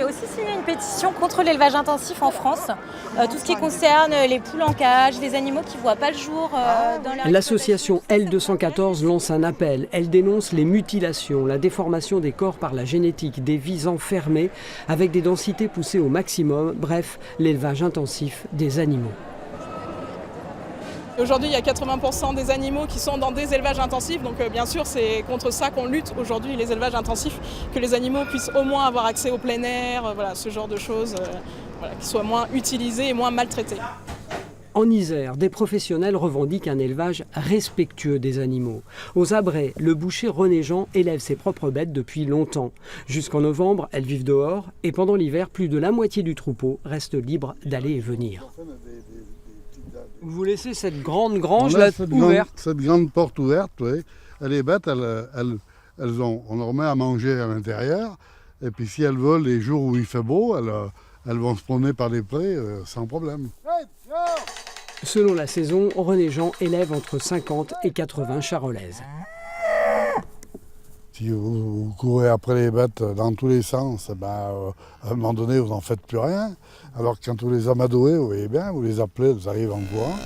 fait aussi signer une pétition contre l'élevage intensif en France. Tout ce qui concerne les poules en cage, les animaux qui ne voient pas le jour dans leur L'association L214 lance un appel. Elle dénonce les mutilations, la déformation des corps par la génétique, des vies enfermées avec des densités poussées au maximum, bref, l'élevage intensif des animaux. Aujourd'hui, il y a 80% des animaux qui sont dans des élevages intensifs, donc bien sûr c'est contre ça qu'on lutte aujourd'hui, les élevages intensifs, que les animaux puissent au moins avoir accès au plein air, voilà, ce genre de choses, qu'ils soient moins utilisés et moins maltraités. En Isère, des professionnels revendiquent un élevage respectueux des animaux. Aux Abrets, le boucher René Jean élève ses propres bêtes depuis longtemps. Jusqu'en novembre, elles vivent dehors et pendant l'hiver, plus de la moitié du troupeau reste libre d'aller et venir. Vous laissez cette grande grange là ouverte. Cette grande porte ouverte, oui. Les bêtes, on leur met à manger à l'intérieur. Et puis si elles veulent, les jours où il fait beau, elles vont se promener par les prés sans problème. Selon la saison, René Jean élève entre 50 et 80 charolaises. Si vous courez après les bêtes dans tous les sens, à un moment donné, vous n'en faites plus rien. Alors que quand vous les amadouez, vous voyez bien, vous les appelez, vous arrivez en courant.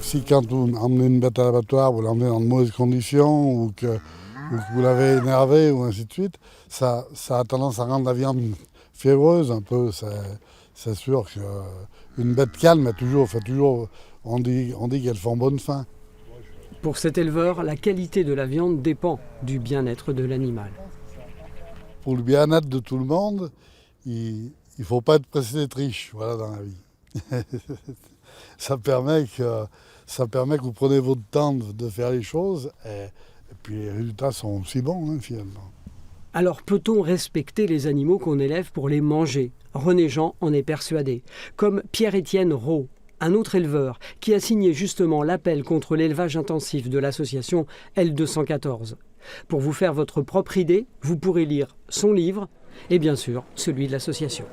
Si quand vous emmenez une bête à l'abattoir, vous l'emmenez dans de mauvaises conditions ou que vous l'avez énervé ou ainsi de suite, ça a tendance à rendre la viande fiévreuse un peu. C'est sûr qu'une bête calme, on dit qu'elles font bonne faim. Pour cet éleveur, la qualité de la viande dépend du bien-être de l'animal. Pour le bien-être de tout le monde, il ne faut pas être pressé d'être riche, voilà, dans la vie. ça permet que vous prenez votre temps de faire les choses et puis les résultats sont aussi bons, finalement. Alors peut-on respecter les animaux qu'on élève pour les manger? René Jean en est persuadé, comme Pierre-Étienne Roux, un autre éleveur qui a signé justement l'appel contre l'élevage intensif de l'association L214. Pour vous faire votre propre idée, vous pourrez lire son livre et bien sûr celui de l'association.